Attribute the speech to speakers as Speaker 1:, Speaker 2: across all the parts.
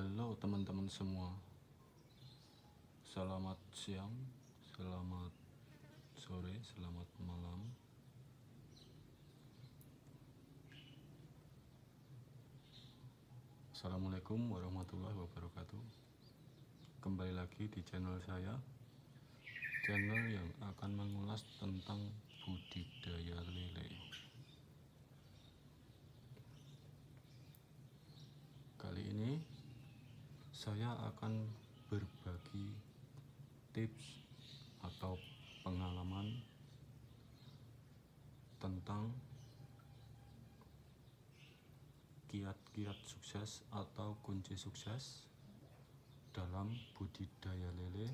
Speaker 1: Halo teman-teman semua, selamat siang, selamat sore, selamat malam. Assalamualaikum warahmatullahi wabarakatuh. Kembali lagi di channel saya, channel yang akan mengulas tentang budidaya lele. Kali ini saya akan berbagi tips atau pengalaman tentang kiat-kiat sukses atau kunci sukses dalam budidaya lele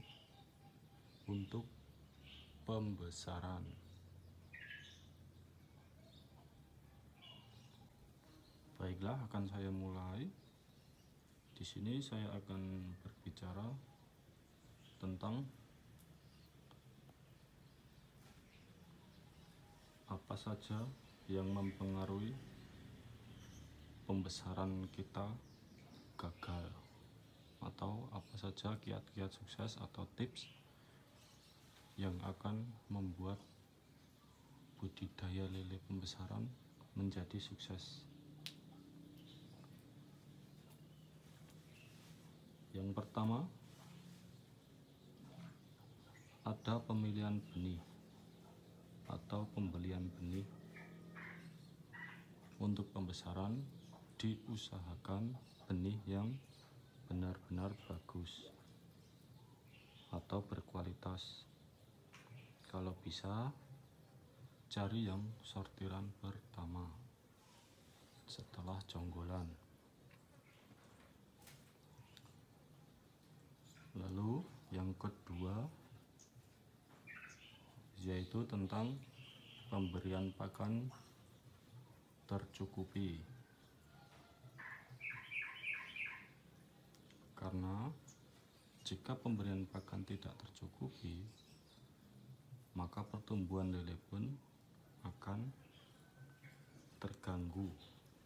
Speaker 1: untuk pembesaran. Baiklah, akan saya mulai. Di sini saya akan berbicara tentang apa saja yang mempengaruhi pembesaran kita gagal, atau apa saja kiat-kiat sukses atau tips yang akan membuat budidaya lele pembesaran menjadi sukses. Yang pertama, ada pemilihan benih atau pembelian benih. Untuk pembesaran, diusahakan benih yang benar-benar bagus atau berkualitas. Kalau bisa, cari yang sortiran pertama setelah jonggolan. Lalu yang kedua yaitu tentang pemberian pakan tercukupi. Karena jika pemberian pakan tidak tercukupi, maka pertumbuhan lele pun akan terganggu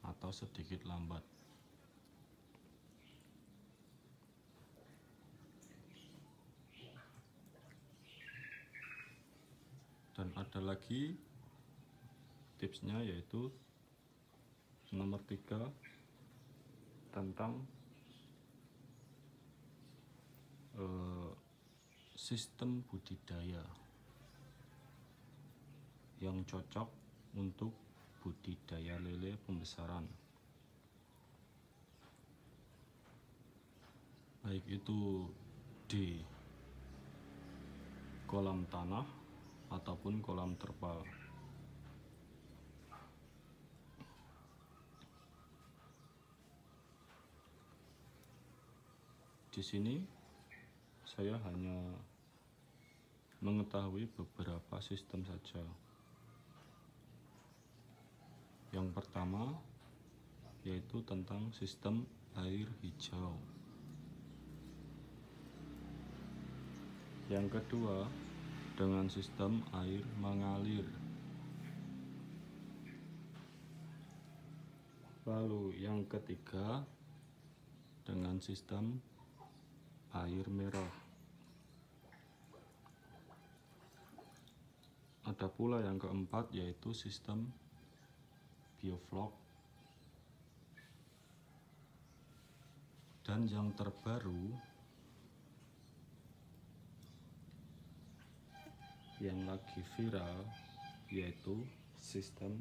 Speaker 1: atau sedikit lambat. Dan ada lagi tipsnya, yaitu nomor 3 tentang sistem budidaya yang cocok untuk budidaya lele pembesaran, baik itu di kolam tanah ataupun kolam terpal. Di sini saya hanya mengetahui beberapa sistem saja. Yang pertama yaitu tentang sistem air hijau. Yang kedua dengan sistem air mengalir. Lalu yang ketiga dengan sistem air merah. Ada pula yang keempat yaitu sistem bioflok. Dan yang terbaru yang lagi viral yaitu sistem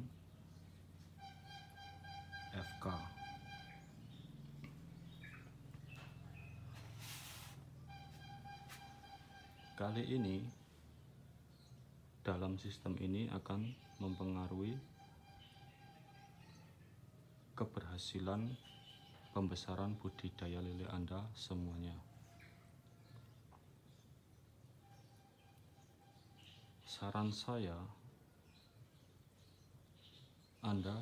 Speaker 1: FK. Kali ini dalam sistem ini akan mempengaruhi keberhasilan pembesaran budidaya lele Anda semuanya. Saran saya, Anda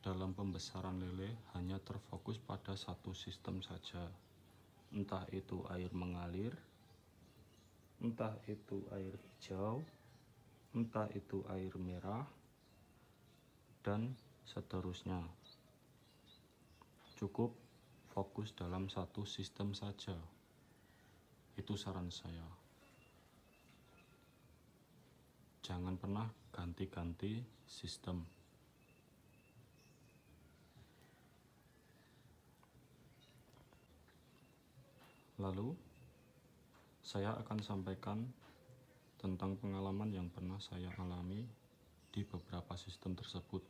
Speaker 1: dalam pembesaran lele hanya terfokus pada satu sistem saja, entah itu air mengalir, entah itu air hijau, entah itu air merah, dan seterusnya. Cukup fokus dalam satu sistem saja. Itu saran saya. Jangan pernah ganti-ganti sistem. Lalu, saya akan sampaikan tentang pengalaman yang pernah saya alami di beberapa sistem tersebut.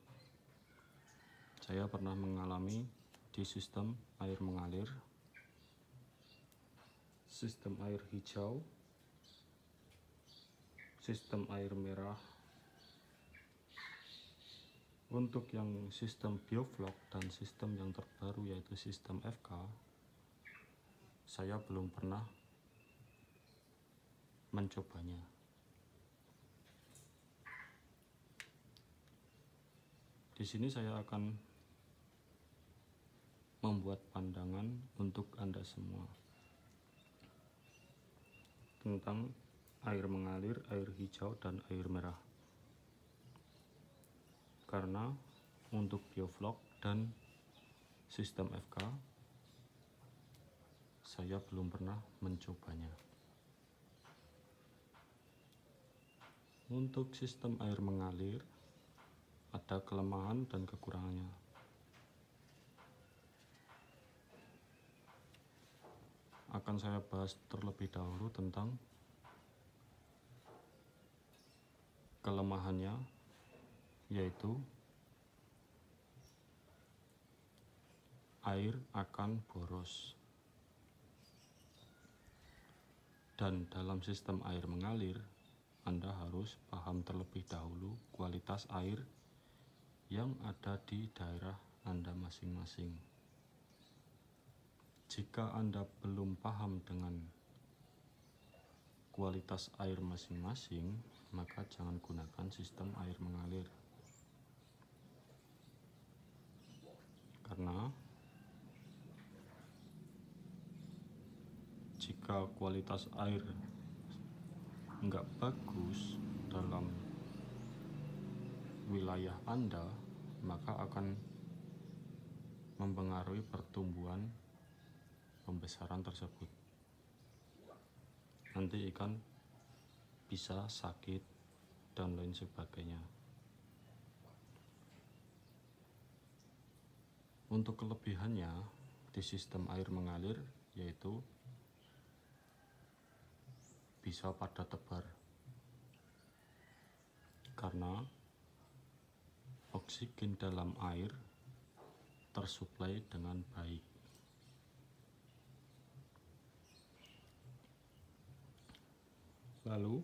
Speaker 1: Saya pernah mengalami di sistem air mengalir, sistem air hijau, sistem air merah. Untuk yang sistem bioflok dan sistem yang terbaru yaitu sistem FK, saya belum pernah mencobanya. Di sini saya akan membuat pandangan untuk Anda semua tentang air mengalir, air hijau, dan air merah. Karena untuk bioflok dan sistem FK, saya belum pernah mencobanya. Untuk sistem air mengalir, ada kelemahan dan kekurangannya. Akan saya bahas terlebih dahulu tentang kelemahannya, yaitu air akan boros. Dan dalam sistem air mengalir, Anda harus paham terlebih dahulu kualitas air yang ada di daerah Anda masing-masing. Jika Anda belum paham dengan kualitas air masing-masing, maka jangan gunakan sistem air mengalir. Karena jika kualitas air nggak bagus dalam wilayah Anda, maka akan mempengaruhi pertumbuhan pembesaran tersebut. Nanti ikan bisa sakit dan lain sebagainya. Untuk kelebihannya di sistem air mengalir, yaitu bisa pada tebar karena oksigen dalam air tersuplai dengan baik. Lalu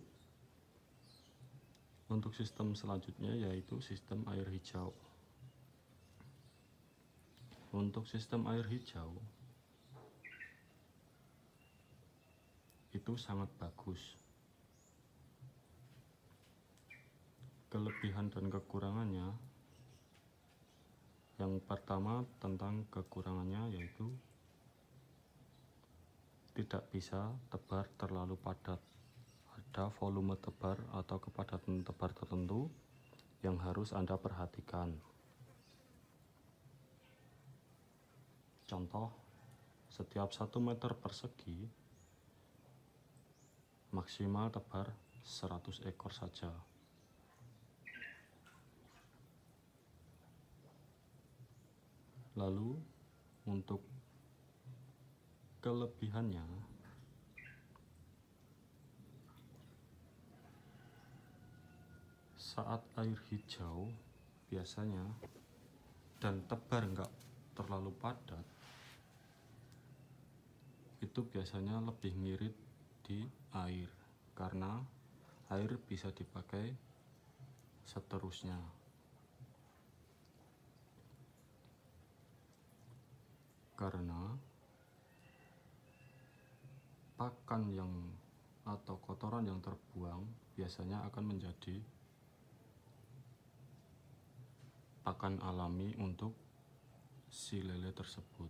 Speaker 1: untuk sistem selanjutnya yaitu sistem air hijau. Untuk sistem air hijau itu sangat bagus. Kelebihan dan kekurangannya, yang pertama tentang kekurangannya yaitu tidak bisa tebar terlalu padat. Ada volume tebar atau kepadatan tebar tertentu yang harus Anda perhatikan. Contoh, setiap 1 meter persegi maksimal tebar 100 ekor saja. Lalu untuk kelebihannya, saat air hijau biasanya dan tebar nggak terlalu padat, itu biasanya lebih ngirit di air karena air bisa dipakai seterusnya. Karena pakan yang atau kotoran yang terbuang biasanya akan menjadi pakan alami untuk si lele tersebut.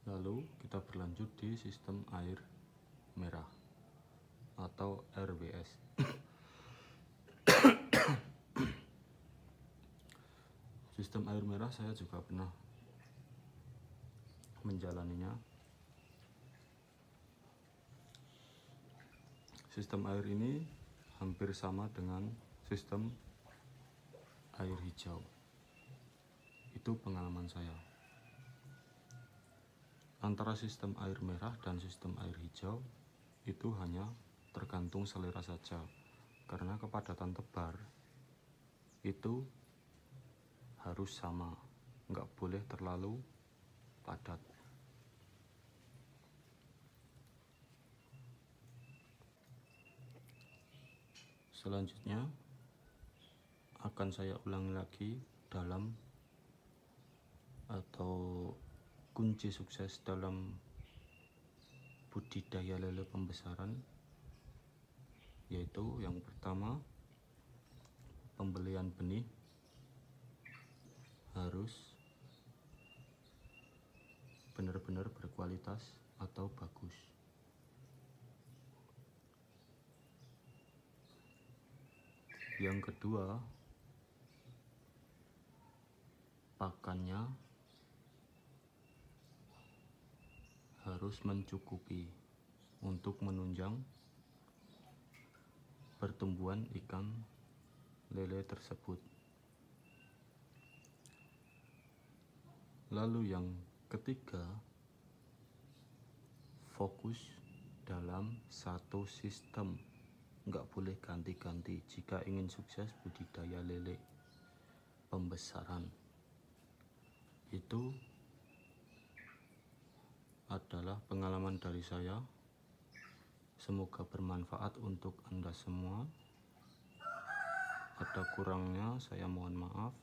Speaker 1: Lalu kita berlanjut di sistem air merah atau RWS. Sistem air merah saya juga pernah menjalaninya. Sistem air ini hampir sama dengan sistem air hijau. Itu pengalaman saya. Antara sistem air merah dan sistem air hijau itu hanya tergantung selera saja, karena kepadatan tebar itu harus sama, nggak boleh terlalu padat. Selanjutnya akan saya ulangi lagi dalam atau kunci sukses dalam budidaya lele pembesaran, yaitu yang pertama, pembelian benih harus benar-benar berkualitas atau bagus. Yang kedua, pakannya harus mencukupi untuk menunjang pertumbuhan ikan lele tersebut. Lalu yang ketiga, fokus dalam satu sistem, nggak boleh ganti-ganti jika ingin sukses budidaya lele pembesaran. Itu adalah pengalaman dari saya. Semoga bermanfaat untuk Anda semua. Ada kurangnya saya mohon maaf.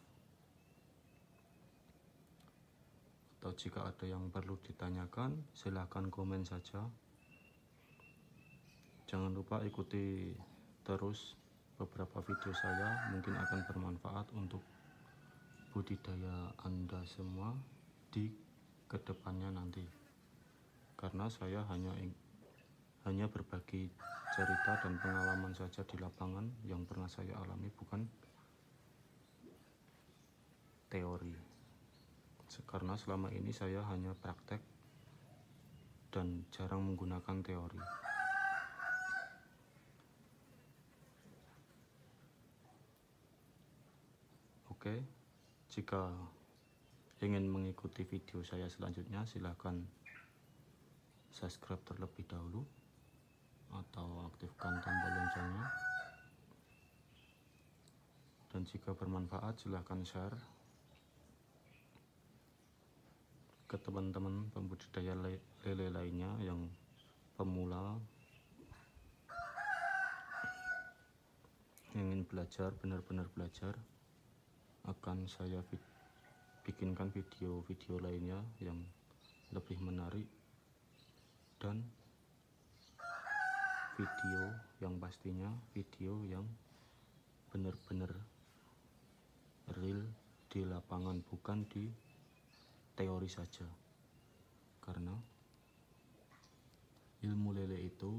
Speaker 1: Atau jika ada yang perlu ditanyakan, silahkan komen saja. Jangan lupa ikuti terus beberapa video saya, mungkin akan bermanfaat untuk budidaya Anda semua di kedepannya nanti. Karena saya hanya berbagi cerita dan pengalaman saja di lapangan yang pernah saya alami, bukan teori. Karena selama ini saya hanya praktek dan jarang menggunakan teori. Oke, jika ingin mengikuti video saya selanjutnya, silahkan subscribe terlebih dahulu atau aktifkan tombol loncengnya. Dan jika bermanfaat, silahkan share ke teman-teman pembudidaya lele lainnya yang pemula, ingin belajar, benar-benar belajar. Akan saya bikinkan video-video lainnya yang lebih menarik, dan video yang pastinya video yang benar-benar real di lapangan, bukan di teori saja. Karena ilmu lele itu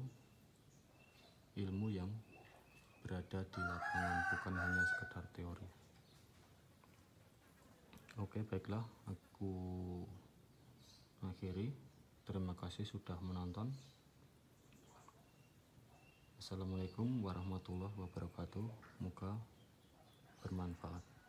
Speaker 1: ilmu yang berada di lapangan, bukan hanya sekedar teori. Oke, baiklah, aku akhiri. Terima kasih sudah menonton. Assalamualaikum warahmatullahi wabarakatuh. Semoga bermanfaat.